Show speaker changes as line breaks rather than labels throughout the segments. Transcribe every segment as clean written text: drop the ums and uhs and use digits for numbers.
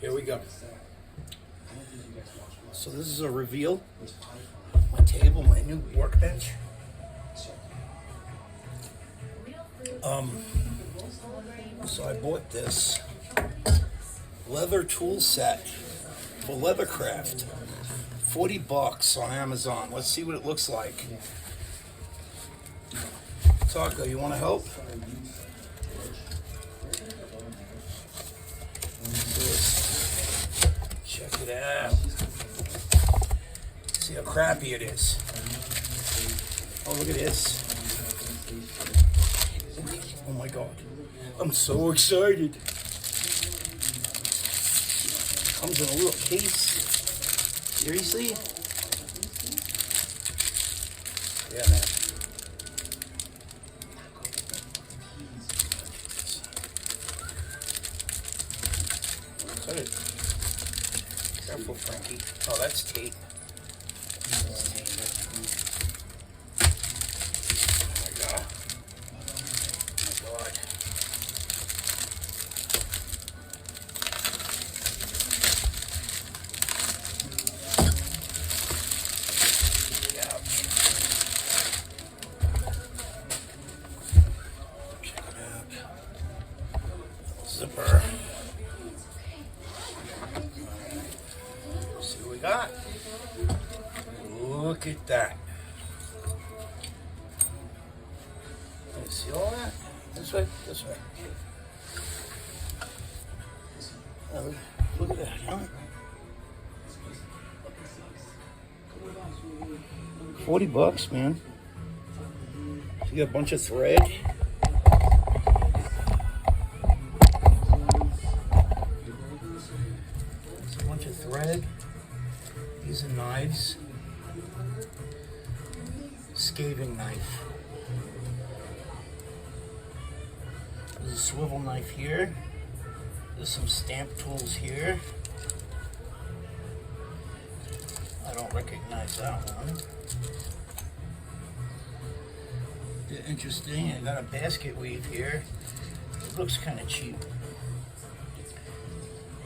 Here we go. So this is a reveal. My table, my new workbench. So I bought this leather tool set for Leathercraft. $40 on Amazon. Let's see what it looks like. Taco, you want to help? Check it out. See how crappy it is. Oh, look at this. Oh my God. I'm so excited. Comes in a little case. Seriously? Yeah, man. Excited. Careful, Frankie. Oh, that's tape. That's tape. Oh my God. Oh my God. Zipper. See what we got. Look at that. You see all that? This way, this way. Oh, look at that, huh? $40, man. You got a bunch of thread. Thread. These are knives. Scaving knife. There's a swivel knife here. There's some stamp tools here. I don't recognize that one. They're interesting. I got a basket weave here. It looks kind of cheap,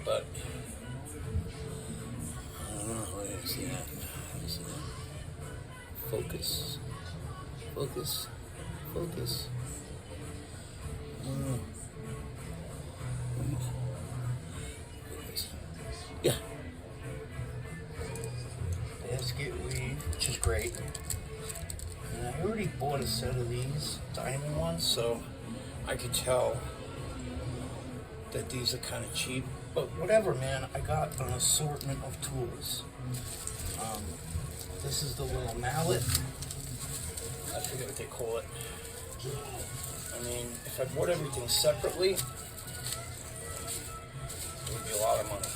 but see that? See that? Focus. Focus. Focus. Focus. Yeah. Basket weave, which is great. And I already bought a set of these diamond ones, so I could tell that these are kind of cheap. But whatever, man, I got an assortment of tools. This is the little mallet. I forget what they call it. I mean, if I bought everything separately, it would be a lot of money.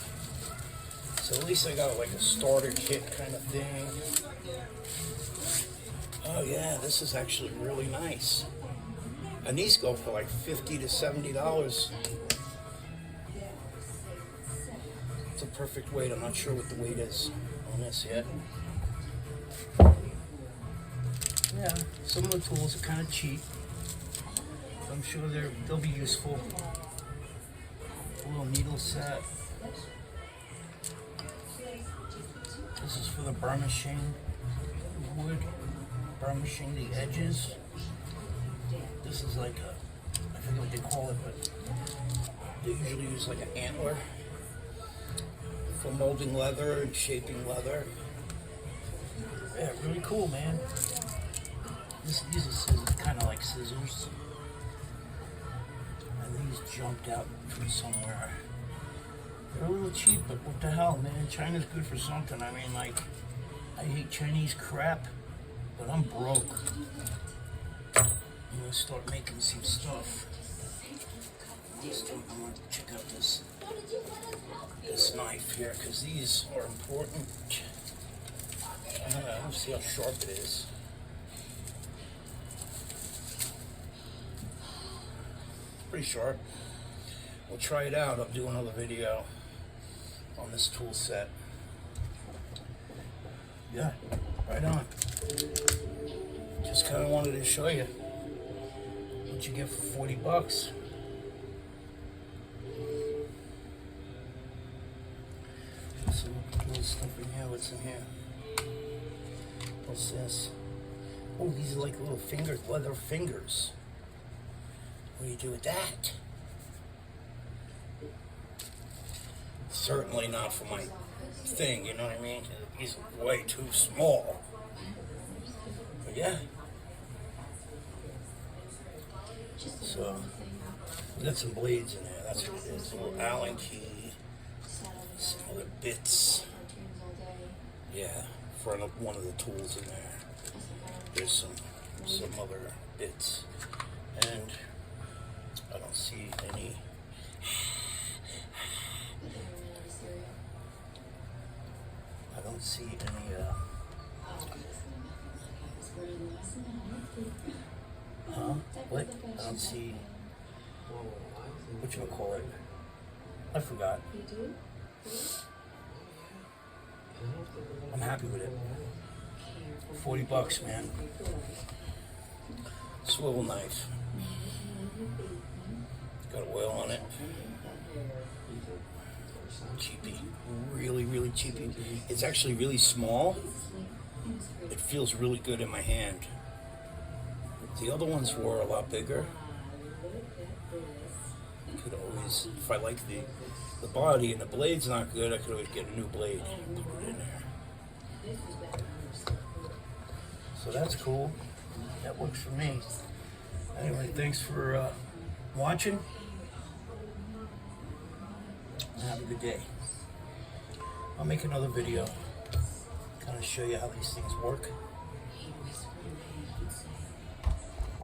So at least I got like a starter kit kind of thing. Oh yeah, this is actually really nice. And these go for like $50 to $70. It's a perfect weight. I'm not sure what the weight is on this yet. Yeah, some of the tools are kind of cheap. I'm sure they'll be useful. A little needle set. This is for the burnishing wood, burnishing the edges. This is like I forget what they call it, but they usually use like an antler for molding leather and shaping leather. Yeah, really cool, man. These are scissors, kind of like scissors. And these jumped out from somewhere. They're a little cheap, but what the hell, man? China's good for something. I mean, like, I hate Chinese crap, but I'm broke. I'm gonna start making some stuff. I want to check out this knife here, because these are important. Let's see how sharp it is. Pretty sharp. We'll try it out. I'll do another video on this tool set. Yeah, right on. Just kind of wanted to show you what you get for $40. what's in here. What's this? Oh, these are like little fingers, leather fingers. What do you do with that? Certainly not for my thing, you know what I mean? These are way too small. But yeah. So, we got some blades in there. That's what it is. A little Allen key. Some other bits. Yeah, for one of the tools in there. There's some other bits. And I don't see any. I don't see any, what? I don't see, whatchamacallit? I forgot. I'm happy with it. $40, man. Swivel knife. Got oil on it. Cheapy. Really, really cheapy. It's actually really small. It feels really good in my hand. The other ones were a lot bigger. I could always, if I like the body and the blade's not good, I could always get a new blade and put it in there. So that's cool. That works for me. Anyway, thanks for watching. Have a good day. I'll make another video, kind of show you how these things work.